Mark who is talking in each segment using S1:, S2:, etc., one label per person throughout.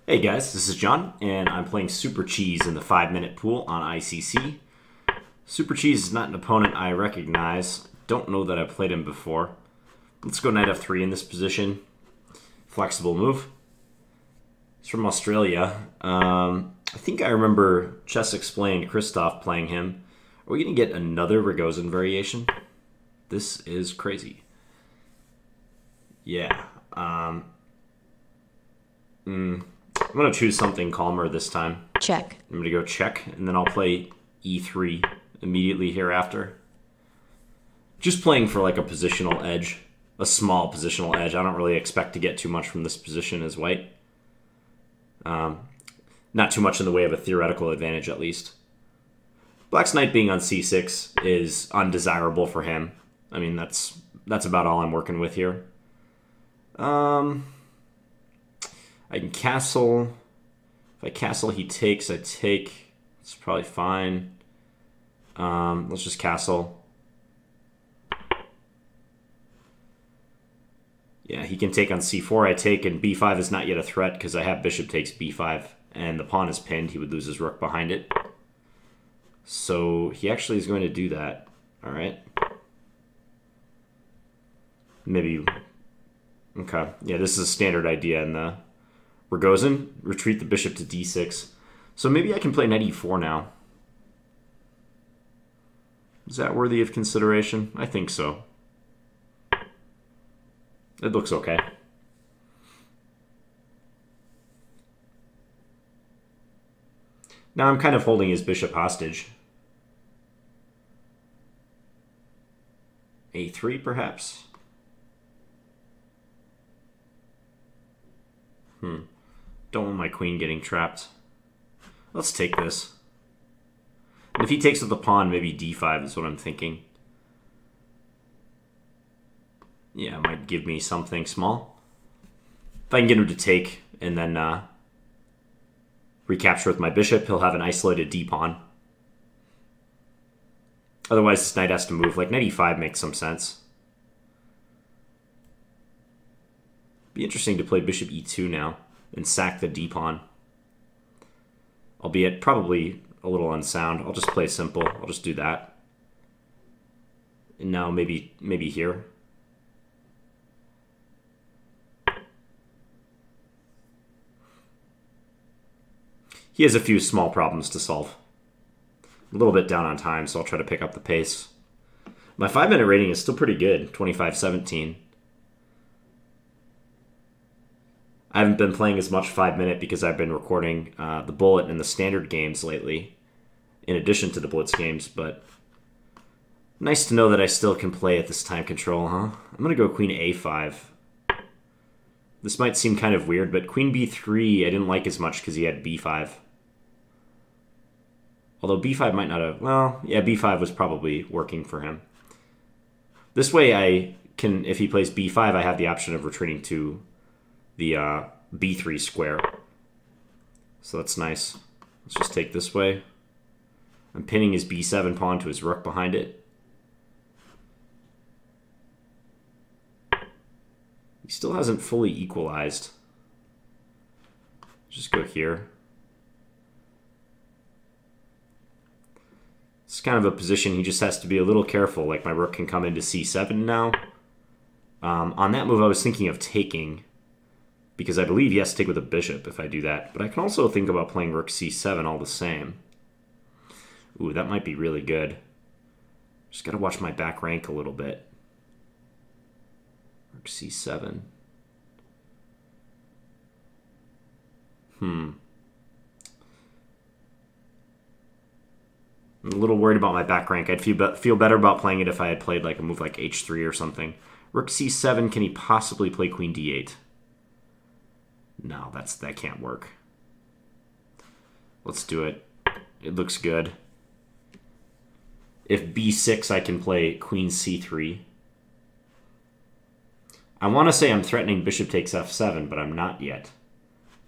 S1: Hey guys, this is John, and I'm playing Super Cheese in the 5-minute pool on ICC. Super Cheese is not an opponent I recognize. Don't know that I've played him before. Let's go knight f3 in this position. Flexible move. He's from Australia. I think I remember Chess Explained Christoph playing him. Are we going to get another Ragozin variation? This is crazy. Yeah. I'm going to choose something calmer this time.
S2: Check.
S1: I'm going to go check, and then I'll play e3 immediately hereafter. Just playing for like a positional edge. A small positional edge. I don't really expect to get too much from this position as white. Not too much in the way of a theoretical advantage, at least. Black's knight being on c6 is undesirable for him. I mean, that's about all I'm working with here. I can castle. If I castle, he takes. I take. It's probably fine. Let's just castle. Yeah, he can take on c4. I take, and b5 is not yet a threat because I have bishop takes b5, and the pawn is pinned. He would lose his rook behind it. So he actually is going to do that. All right. Maybe. Okay. Yeah, this is a standard idea in the Ragozin. Retreat the bishop to d6. So maybe I can play knight e4 now. Is that worthy of consideration? I think so. It looks okay. Now I'm kind of holding his bishop hostage. a3 perhaps? Don't want my queen getting trapped. Let's take this. And if he takes with the pawn, maybe d5 is what I'm thinking. Yeah, it might give me something small. If I can get him to take and then recapture with my bishop, he'll have an isolated d-pawn. Otherwise, this knight has to move. Like, knight e5 makes some sense. Be interesting to play bishop e2 now and sack the d-pawn. Albeit probably a little unsound. I'll just play simple. I'll just do that. And now maybe here. He has a few small problems to solve. A little bit down on time, so I'll try to pick up the pace. My 5-minute rating is still pretty good, 25-17. I haven't been playing as much 5-minute because I've been recording the Bullet and the Standard games lately, in addition to the Blitz games, but nice to know that I still can play at this time control, huh? I'm going to go queen a5. This might seem kind of weird, but queen b3 I didn't like as much because he had b5. Although b5 might not have... Well, yeah, b5 was probably working for him. This way I can... If he plays b5, I have the option of retreating to the b3 square. So that's nice. Let's just take this way. I'm pinning his b7 pawn to his rook behind it. He still hasn't fully equalized. Just go here. It's kind of a position he just has to be a little careful. Like my rook can come into c7 now. On that move I was thinking of taking, because I believe he has to take with a bishop if I do that. But I can also think about playing rook c7 all the same. Ooh, that might be really good. Just gotta watch my back rank a little bit. Rook c7. I'm a little worried about my back rank. I'd feel better about playing it if I had played like a move like h3 or something. Rook c7, can he possibly play queen d8? No, that can't work. Let's do it. It looks good. If b6, I can play queen c3. I want to say I'm threatening bishop takes f7, but I'm not yet.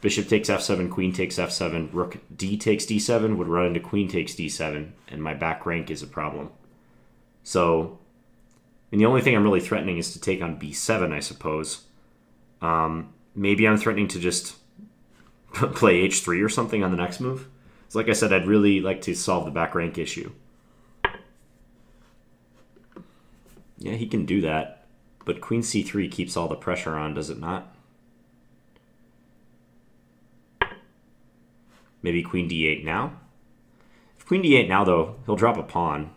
S1: Bishop takes f7, queen takes f7, rook d takes d7 would run into queen takes d7, and my back rank is a problem. So, and the only thing I'm really threatening is to take on b7, I suppose. Maybe I'm threatening to just play h3 or something on the next move. So like I said, I'd really like to solve the back rank issue. Yeah, he can do that. But queen c3 keeps all the pressure on, does it not? Maybe queen d8 now? If queen d8 now, though, he'll drop a pawn.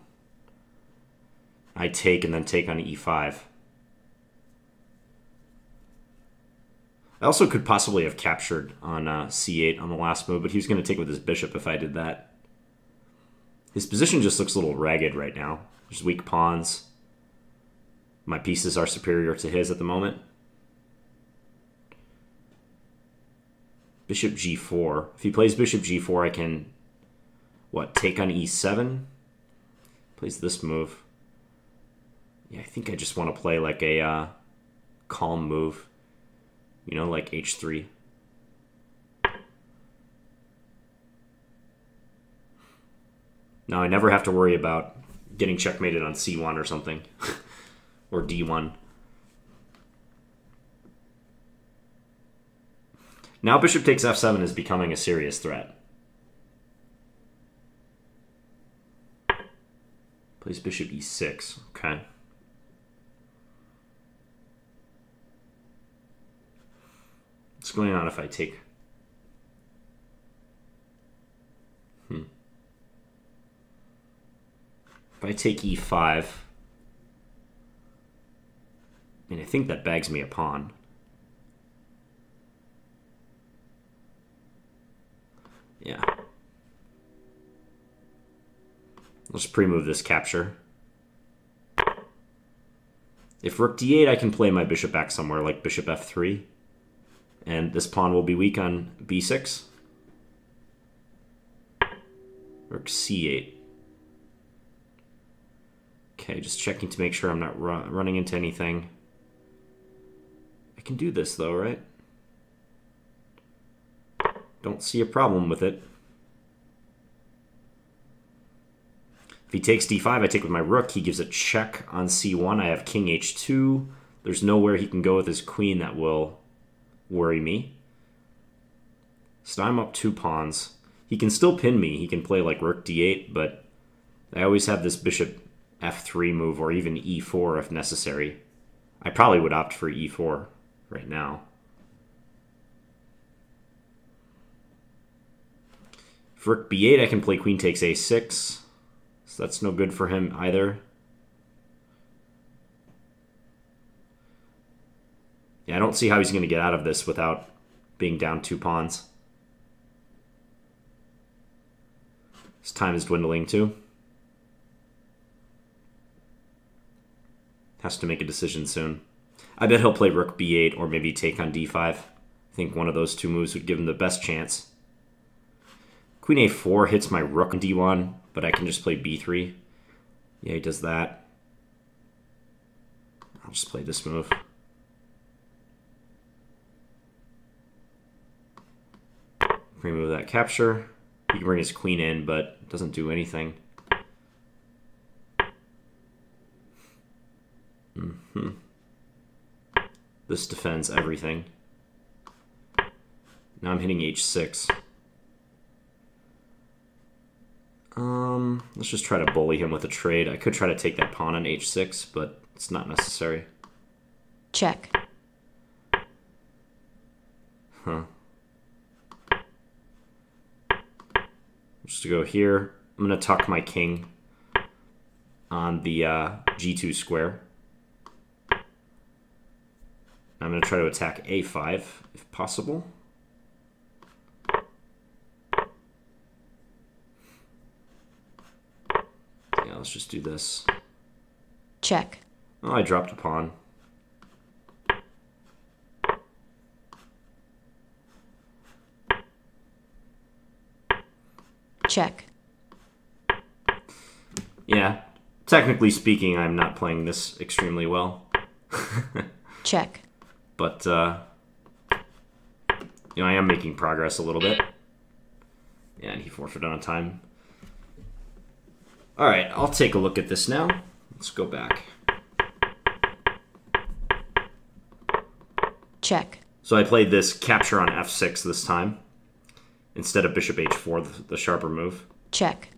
S1: I take and then take on e5. I also could possibly have captured on c8 on the last move, but he was going to take with his bishop if I did that. His position just looks a little ragged right now. There's weak pawns. My pieces are superior to his at the moment. Bishop g4. If he plays bishop g4, I can, what, take on e7? Plays this move. Yeah, I think I just want to play like a calm move. You know, like h3. Now I never have to worry about getting checkmated on c1 or something. Or d1. Now bishop takes f7 is becoming a serious threat. Plays bishop e6. Okay. What's going on if I take... If I take e5... I mean, I think that bags me a pawn. Yeah. Let's pre-move this capture. If rook d8, I can play my bishop back somewhere, like bishop f3. And this pawn will be weak on b6. Rook c8. Okay, just checking to make sure I'm not running into anything. I can do this though, right? Don't see a problem with it. If he takes d5, I take with my rook. He gives a check on c1. I have king h2. There's nowhere he can go with his queen that will worry me. So I'm up 2 pawns. He can still pin me. He can play like rook d8, but I always have this bishop f3 move, or even e4 if necessary. I probably would opt for e4 right now. For rook b8, I can play queen takes a6. So that's no good for him either. Yeah, I don't see how he's going to get out of this without being down 2 pawns. His time is dwindling too. Has to make a decision soon. I bet he'll play rook b8 or maybe take on d5. I think one of those 2 moves would give him the best chance. Queen a4 hits my rook on d1, but I can just play b3. Yeah, he does that. I'll just play this move. Remove that capture. He can bring his queen in, but it doesn't do anything. This defends everything. Now I'm hitting h6. Let's just try to bully him with a trade. I could try to take that pawn on h6, but it's not necessary.
S2: Check.
S1: Huh. Just to go here, I'm going to tuck my king on the g2 square. I'm going to try to attack a5 if possible. Yeah, let's just do this.
S2: Check.
S1: Oh, I dropped a pawn.
S2: Check.
S1: Yeah, technically speaking, I'm not playing this extremely well.
S2: Check.
S1: But, I am making progress a little bit. Yeah, and he forfeited on time. Alright, I'll take a look at this now. Let's go back.
S2: Check.
S1: So I played this capture on f6 this time. instead of bishop h4, the sharper move.
S2: Check.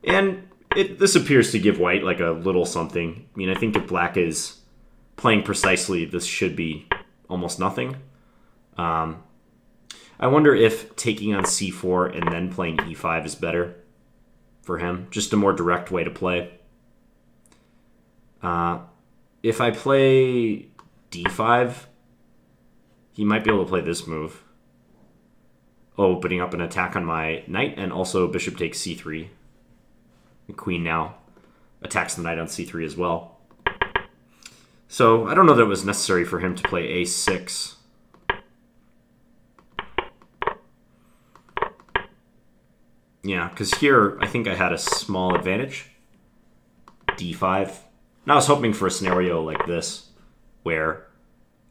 S1: And this appears to give white like a little something. I mean, I think if black is playing precisely, this should be almost nothing. I wonder if taking on c4 and then playing e5 is better for him. Just a more direct way to play. If I play d5, he might be able to play this move, opening up an attack on my knight, and also bishop takes c3. The queen now attacks the knight on c3 as well. So I don't know that it was necessary for him to play a6. Yeah, because here I think I had a small advantage. d5. Now I was hoping for a scenario like this, where,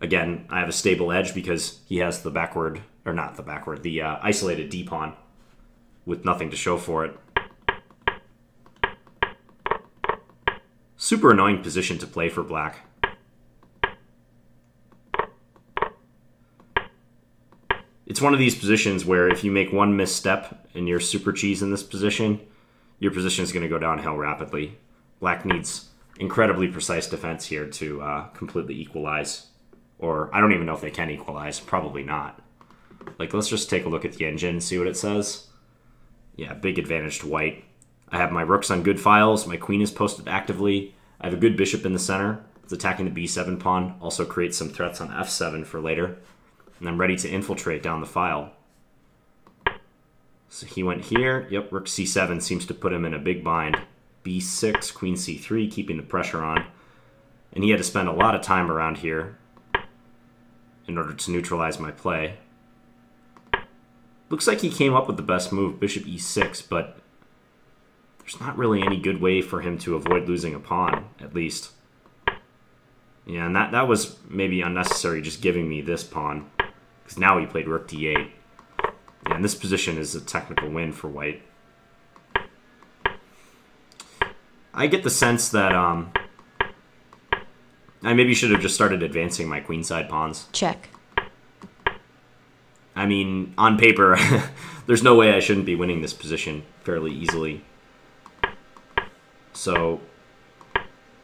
S1: again, I have a stable edge because he has the backward, or not the backward, the isolated d-pawn with nothing to show for it. Super annoying position to play for black. It's one of these positions where if you make one misstep and you're super cheese in this position, your position is going to go downhill rapidly. Black needs incredibly precise defense here to completely equalize. Or I don't even know if they can equalize. Probably not. Like, let's just take a look at the engine and see what it says. Yeah, big advantage to white. I have my rooks on good files. My queen is posted actively. I have a good bishop in the center. It's attacking the b7 pawn. Also creates some threats on f7 for later. And I'm ready to infiltrate down the file. So he went here. Yep, rook c7 seems to put him in a big bind. b6, queen c3, keeping the pressure on. And he had to spend a lot of time around here in order to neutralize my play. Looks like he came up with the best move, bishop e6, but there's not really any good way for him to avoid losing a pawn, at least. Yeah, and that was maybe unnecessary, just giving me this pawn, because now he played rook d8. Yeah, and this position is a technical win for white. I get the sense that I maybe should have just started advancing my queenside pawns.
S2: Check.
S1: I mean, on paper, there's no way I shouldn't be winning this position fairly easily. So,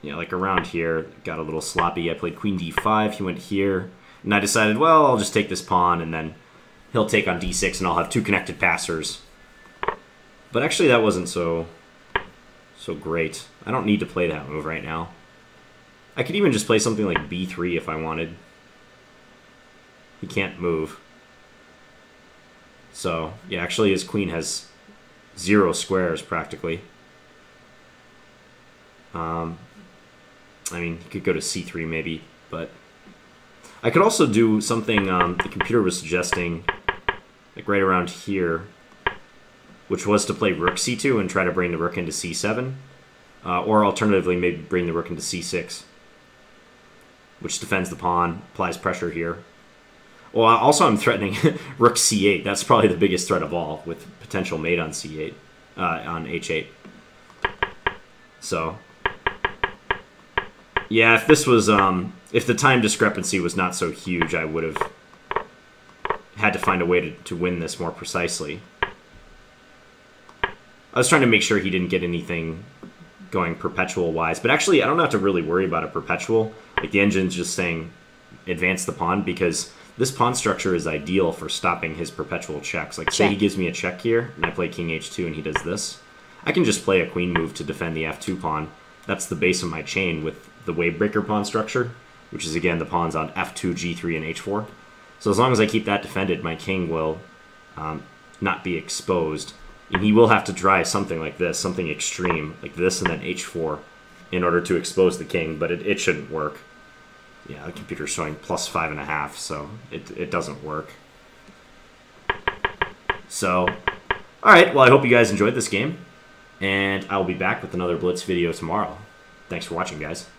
S1: yeah, like around here, got a little sloppy. I played queen d5, he went here, and I decided, well, I'll just take this pawn, and then he'll take on d6, and I'll have two connected passers. But actually, that wasn't so great. I don't need to play that move right now. I could even just play something like b3 if I wanted. He can't move. So, yeah, actually his queen has 0 squares, practically. I mean, he could go to c3 maybe, but I could also do something the computer was suggesting, like right around here, which was to play rook c2 and try to bring the rook into c7, or alternatively maybe bring the rook into c6, which defends the pawn, applies pressure here. Well, also I'm threatening rook c8. That's probably the biggest threat of all, with potential mate on c8, on h8. So, yeah, if this was, if the time discrepancy was not so huge, I would have had to find a way to win this more precisely. I was trying to make sure he didn't get anything going perpetual-wise, but actually I don't have to really worry about a perpetual. Like, the engine's just saying advance the pawn, because this pawn structure is ideal for stopping his perpetual checks. Like, say he gives me a check here, and I play king h2 and he does this. I can just play a queen move to defend the f2 pawn. That's the base of my chain with the wave breaker pawn structure, which is, again, the pawns on f2, g3, and h4. So as long as I keep that defended, my king will not be exposed. And he will have to try something like this, something extreme, like this and then h4, in order to expose the king, but it shouldn't work. Yeah, the computer's showing plus 5.5, so it doesn't work. So, alright, well, I hope you guys enjoyed this game, and I'll be back with another Blitz video tomorrow. Thanks for watching, guys.